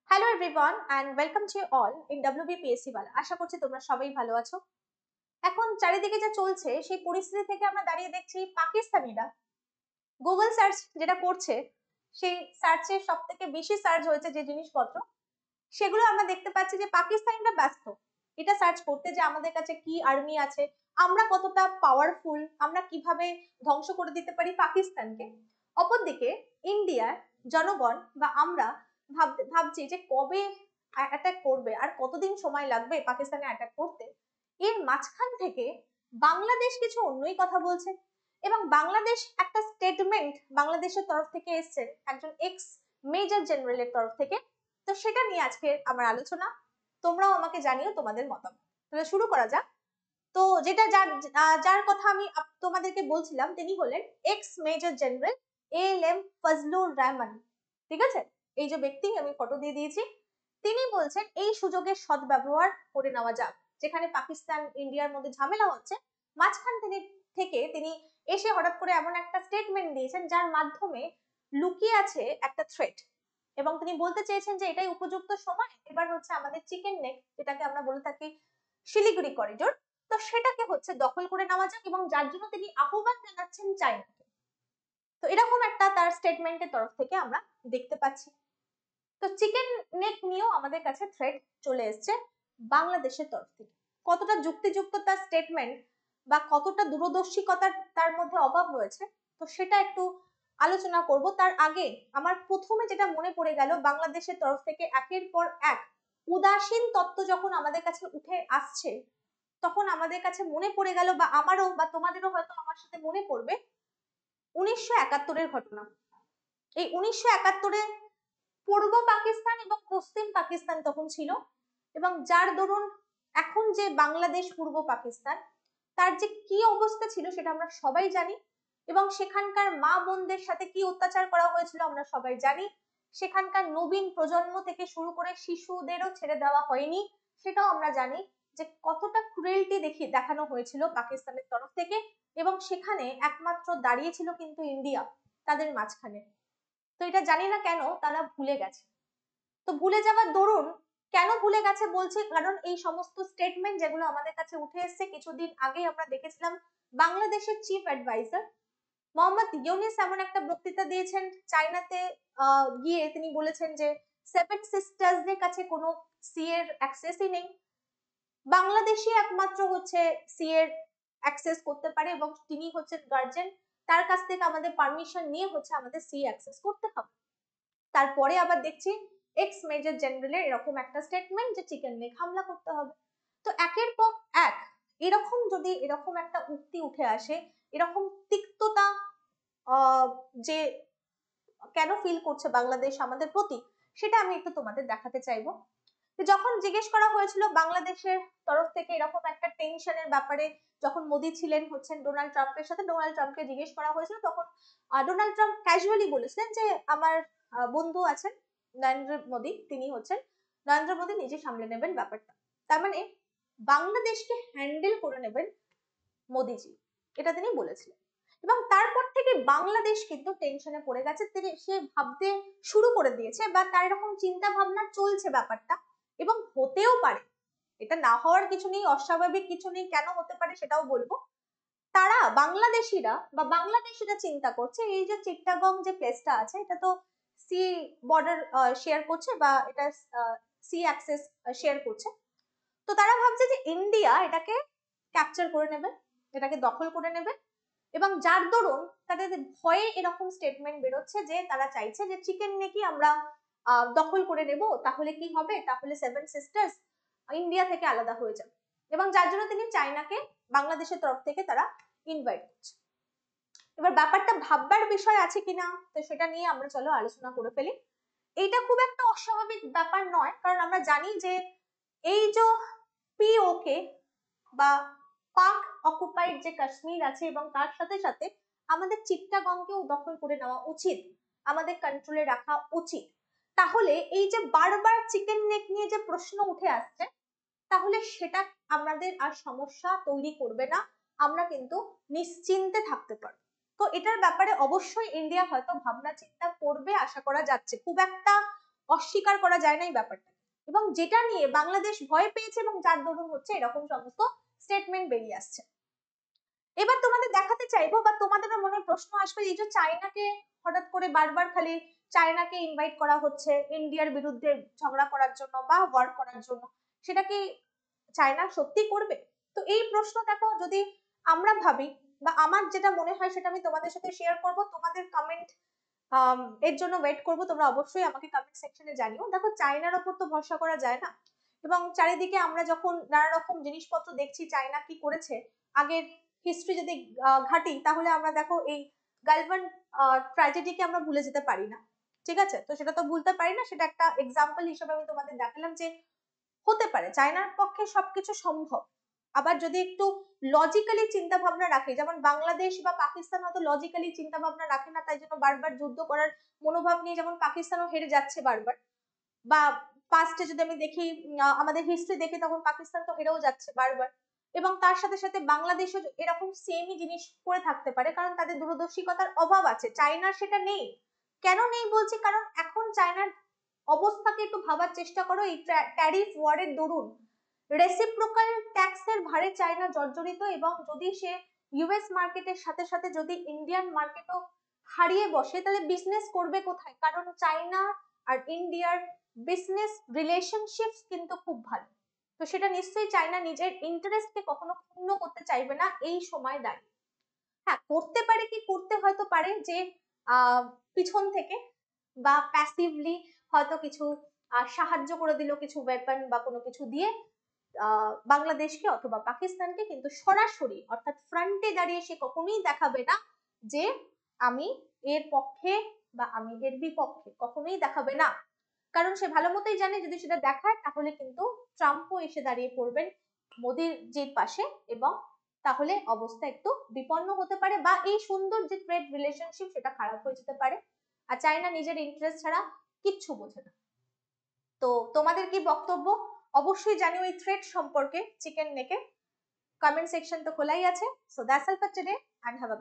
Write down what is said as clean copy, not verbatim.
Hello everyone and welcome to all in WBPSC Bangla. আশা করছি তোমরা সবাই ভালো আছো। এখন চারিদিকে যা চলছে সেই পরিস্থিতি থেকে আমরা দাঁড়িয়ে দেখছি পাকিস্তানিরা গুগল সার্চ যেটা করছে, সেই সার্চে সব থেকে বেশি সার্চ হয়েছে যে জিনিসপত্র, সেগুলো আমরা দেখতে পাচ্ছি যে পাকিস্তানিরা ব্যস্ত এটা সার্চ করতে যে আমাদের কাছে কি আর্মি আছে, আমরা কতটা পাওয়ারফুল, আমরা কিভাবে ধ্বংস করে দিতে পারি পাকিস্তানকে। অপরদিকে ইন্ডিয়ার জনগণ বা আমরা ভাবছি যে কবে অ্যাটাক করবে আর কতদিন সময় লাগবে পাকিস্তানে অ্যাটাক করতে। এর মাঝখান থেকে বাংলাদেশ কিছু অন্যই কথা বলছে এবং বাংলাদেশ একটা স্টেটমেন্ট বাংলাদেশের তরফ থেকে এসছে একজন এক্স মেজর জেনারেলের তরফ থেকে। তো সেটা নিয়ে আজকে আমার আলোচনা, তোমরাও আমাকে জানিও তোমাদের মতামত। তাহলে শুরু করা যাক। তো যেটা যার কথা আমি তোমাদেরকে বলছিলাম তিনি হলেন x major general ALM Fazlur Rahman. ঠিক আছে, এই যে ব্যক্তি আমি ফটো দিয়ে দিয়েছি, তিনি বলছেন এই সুযোগের সদ্ব্যবহার করে নেওয়া যাক। যেখানে পাকিস্তান ইন্ডিয়ার মধ্যে ঝামেলা হচ্ছে, মাঝখান থেকে তিনি এসে হঠাৎ করে এমন একটা স্টেটমেন্ট দিয়েছেন যার মাধ্যমে লুকিয়ে আছে একটা থ্রেট, এবং তিনি বলতে চেয়েছেন যে এটাই উপযুক্ত সময় এবার হচ্ছে আমাদের চিকেন নেক, যেটাকে আমরা বলে থাকি শিলিগুড়ি করিডোর, তো সেটাকে হচ্ছে দখল করে নেওয়া যাক, এবং যার জন্য তিনি আহ্বান জানাচ্ছেন চায়নাকে। তো এরকম একটা তার স্টেটমেন্টের তরফ থেকে আমরা দেখতে পাচ্ছি। তো চিকেন নেক নিয়েও আমাদের কাছে থ্রেট চলে এসছে বাংলাদেশের তরফ থেকে। কতটা যুক্তিযুক্ত তার স্টেটমেন্ট বা কতটা দূরদর্শিকতার তার মধ্যে অভাব রয়েছে, তো সেটা একটু আলোচনা করব। তার আগে আমার প্রথমে যেটা মনে পড়ে গেল, বাংলাদেশের তরফ থেকে একের পর এক উদাসীন তত্ত্ব যখন আমাদের কাছে উঠে আসছে, তখন আমাদের কাছে মনে পড়ে গেল, বা আমারও বা তোমাদেরও হয়তো আমার সাথে মনে পড়বে 1971-এর ঘটনা। এই 1971-এ পূর্ব পাকিস্তান এবং পশ্চিম পাকিস্তান তখন ছিল, এবং যার দরুন এখন যে বাংলাদেশ পূর্ব পাকিস্তান, তার যে কি অবস্থা ছিল সেটা আমরা সবাই জানি, এবং সেখানকার মা বোনদের সাথে কি অত্যাচার করা হয়েছিল আমরা সবাই জানি। সেখানকার নবীন প্রজন্ম থেকে শুরু করে শিশুদেরও ছেড়ে দেওয়া হয়নি, সেটাও আমরা জানি যে কতটা ক্রুয়েলটি দেখানো হয়েছিল পাকিস্তানের তরফ থেকে, এবং সেখানে একমাত্র দাঁড়িয়েছিল কিন্তু ইন্ডিয়া তাদের মাঝখানে। তো এটা জানি না কেন তারা ভুলে গেছে। তো ভুলে যাওয়ার দরুন, কেন ভুলে গেছে বলছি, কারণ এই সমস্ত স্টেটমেন্ট যেগুলো আমাদের কাছে উঠে এসেছে, কিছুদিন আগে আমরা দেখেছিলাম বাংলাদেশের চিফ অ্যাডভাইজার মোহাম্মদ ইউনিস এমন একটা বক্তৃতা দিয়েছেন চায়নাতে গিয়ে, তিনি বলেছেন যে সেভেন সিস্টার্সদের কাছে কোনো সি এর অ্যাক্সেসই নেই, বাংলাদেশই একমাত্র হচ্ছে সি এর অ্যাক্সেস করতে পারে, এবং তিনি হচ্ছেন গার্জেন, তার কাছ থেকে আমাদের পারমিশন নিয়ে হচ্ছে আমাদের সি অ্যাক্সেস করতে হবে। তারপরে আবার দেখছি এক্স মেজর জেনারেলের এরকম একটা স্টেটমেন্ট যে চিকেন নেক হামলা করতে হবে। তো একের পর এক এরকম যদি এরকম একটা উক্তি উঠে আসে, এরকম তিক্ততা যে কেন ফিল করছে বাংলাদেশ আমাদের প্রতি, সেটা আমি একটু তোমাদের দেখাতে চাইবো। যখন জিজ্ঞেস করা হয়েছিল বাংলাদেশের তরফ থেকে এরকম একটা টেনশনের ব্যাপারে, যখন মোদি ছিলেন হচ্ছেন ডোনাল্ড ট্রাম্পের সাথে, ডোনাল্ড ট্রাম্পকে জিজ্ঞেস করা হয়েছিল, তখন ডোনাল্ড ট্রাম্প ক্যাজুয়ালি বলেছিলেন যে আমার বন্ধু আছেন নরেন্দ্র মোদি, তিনি হচ্ছেন নরেন্দ্র মোদি নিজে সামলে নেবেন ব্যাপারটা। তার মানে বাংলাদেশকে হ্যান্ডেল করে নেবেন মোদিজি, এটা তিনি বলেছিলেন। এবং তারপর থেকে বাংলাদেশ কিন্তু টেনশনে পড়ে গেছে, সে ভাবতে শুরু করে দিয়েছে, বা তার এরকম চিন্তা ভাবনা চলছে ব্যাপারটা, এবং হতেও পারে, এটা না হওয়ার কিছু নেই, অস্বাভাবিক কিছু নেই, কেন হতে পারে সেটাও বলবো। তারা বাংলাদেশিরা বা বাংলাদেশিরা চিন্তা করছে এই যে চিট্টাগং যে প্লেসটা আছে, এটা তো সি বর্ডার শেয়ার করছে, বা এটা সি অ্যাক্সেস শেয়ার করছে। তো তারা ভাবছে যে ইন্ডিয়া এটাকে ক্যাপচার করে নেবে, এটাকে দখল করে নেবে, এবং যার দরুন তাদের ভয়ে এরকম স্টেটমেন্ট বেরোচ্ছে যে তারা চাইছে যে চিকেন নেকি আমরা দখল করে নেব, তাহলে কি হবে, তাহলে সেভেন সিস্টার্স ইন্ডিয়া থেকে আলাদা হয়ে যাবে, এবং যার জন্য তিনি চায়নাকে বাংলাদেশের তরফ থেকে তারা ইনভাইট করছে। এবার ব্যাপারটা ভাববার বিষয় আছে কিনা, তো সেটা নিয়ে আমরা চলো আলোচনা করে ফেলি। এইটা খুব একটা অস্বাভাবিক ব্যাপার নয়, কারণ আমরা জানি যে এই যে পিওকে বা পাক অকুপাইড যে কাশ্মীর আছে, এবং তার সাথে সাথে আমাদের চিট্টাগংকেও দখল করে নেওয়া উচিত, আমাদের কন্ট্রোলে রাখা উচিত। তাহলে এই যে বারবার চিকেন নেক নিয়ে যে প্রশ্ন উঠে আসছে, তাহলে সেটা আমাদের আর সমস্যা তৈরি করবে না, আমরা কিন্তু নিশ্চিন্তে থাকতে পারবো। তো এটার ব্যাপারে অবশ্যই ইন্ডিয়া হয়তো ভাবনা চিন্তা করবে, আশা করা যাচ্ছে। খুব একটা অস্বীকার করা যায় না এই ব্যাপারটা, এবং যেটা নিয়ে বাংলাদেশ ভয় পেয়েছে এবং যার দরুন হচ্ছে এরকম সমস্ত স্টেটমেন্ট বেরিয়ে আসছে। এবার তোমাদের দেখাতে চাইবো বা তোমাদের মনে প্রশ্ন আসবে, এই যে চায়নাকে হঠাৎ করে বারবার খালি চায়নাকে ইনভাইট করা হচ্ছে ইন্ডিয়ার বিরুদ্ধে ঝগড়া করার জন্য বা ওয়ার করার জন্য, সেটা কি চায়না সত্যি করবে? তো এই প্রশ্ন দেখো, যদি আমরা ভাবি বা আমার যেটা মনে হয় সেটা আমি তোমাদের সাথে শেয়ার করব, তোমাদের কমেন্ট এর জন্য ওয়েট করব। তোমরা অবশ্যই আমাকে কমেন্ট সেকশনে জানিও। দেখো, চায়নার ওপর তো ভরসা করা যায় না, এবং চারিদিকে আমরা যখন নানা রকম জিনিসপত্র দেখছি চায়না কি করেছে, আগের হিস্ট্রি যদি ঘাটি, তাহলে আমরা দেখো এই গালওয়ান ট্র্যাজেডিকে আমরা ভুলে যেতে পারি না। ঠিক আছে, তো সেটা তো ভুলতে পারি না, সেটা একটা এক্সাম্পল হিসেবে আমি তোমাদের দেখালাম যে হতে পারে চায়নার পক্ষে সবকিছু সম্ভব। আবার যদি একটু লজিক্যালি চিন্তা ভাবনা রাখে, যেমন বাংলাদেশ বা পাকিস্তান হয়তো লজিক্যালি চিন্তা ভাবনা রাখে না, তাই জন্য বারবার যুদ্ধ করার মনোভাব নিয়ে যেমন পাকিস্তানও হেরে যাচ্ছে বারবার, বা পাস্টে যদি আমি দেখি আমাদের হিস্ট্রি দেখি, তখন পাকিস্তান তো হেরেও যাচ্ছে বারবার। এবং তার সাথে সাথে বাংলাদেশও এরকম সেমই জিনিস করে থাকতে পারে, কারণ তাদের দূরদর্শিকতার অভাব আছে, চায়নার সেটা নেই। কেন নেই বলছি, কারণ এখন চায়নার অবস্থাকে একটু ভাবার চেষ্টা করো। এই ট্যারিফ ওয়ারের দরুন রেসিপ্রোকাল ট্যাক্সের ভারে চায়না জর্জরিত, এবং যদি সে ইউএস মার্কেটের সাথে সাথে যদি ইন্ডিয়ান মার্কেটও হারিয়ে বসে, তাহলে বিজনেস করবে কোথায়? কারণ চায়না আর ইন্ডিয়ার বিজনেস রিলেশনশিপ কিন্তু খুব ভালো, তো সেটা নিশ্চয়ই চায়না নিজের ইন্টারেস্টকে কখনো ক্ষুণ্ণ করতে চাইবে না এই সময় দাঁড়িয়ে। হ্যাঁ, করতে পারে, কি করতে হয়তো পারে যে পিছন থেকে বা প্যাসিভলি হয়তো কিছু সাহায্য করে দিল, কিছু ওয়েপন বা কোনো কিছু দিয়ে বাংলাদেশকে অথবা পাকিস্তানকে, কিন্তু সরাসরি অর্থাৎ ফ্রন্টে দাঁড়িয়ে সে কখনোই দেখাবে না যে আমি এর পক্ষে বা আমি এর বিপক্ষে, কখনোই দেখাবে না। কারণ সে ভালো মতোই জানে যদি সেটা দেখায় তাহলে কিন্তু ট্রাম্পও এসে দাঁড়িয়ে পড়বেন মোদির যে পাশে, এবং তাহলে অবস্থা একটু বিপন্ন হতে পারে, বা এই সুন্দর যে ট্রেড রিলেশনশিপ সেটা খারাপ হয়ে যেতে পারে। আর চায়না নিজের ইন্টারেস্ট ছাড়া কিচ্ছু বোঝে না। তো তোমাদের কি বক্তব্য অবশ্যই জানিও এই থ্রেড সম্পর্কে চিকেন নেকে। কমেন্ট সেকশন তো খোলাই আছে। So that's all for today, and have a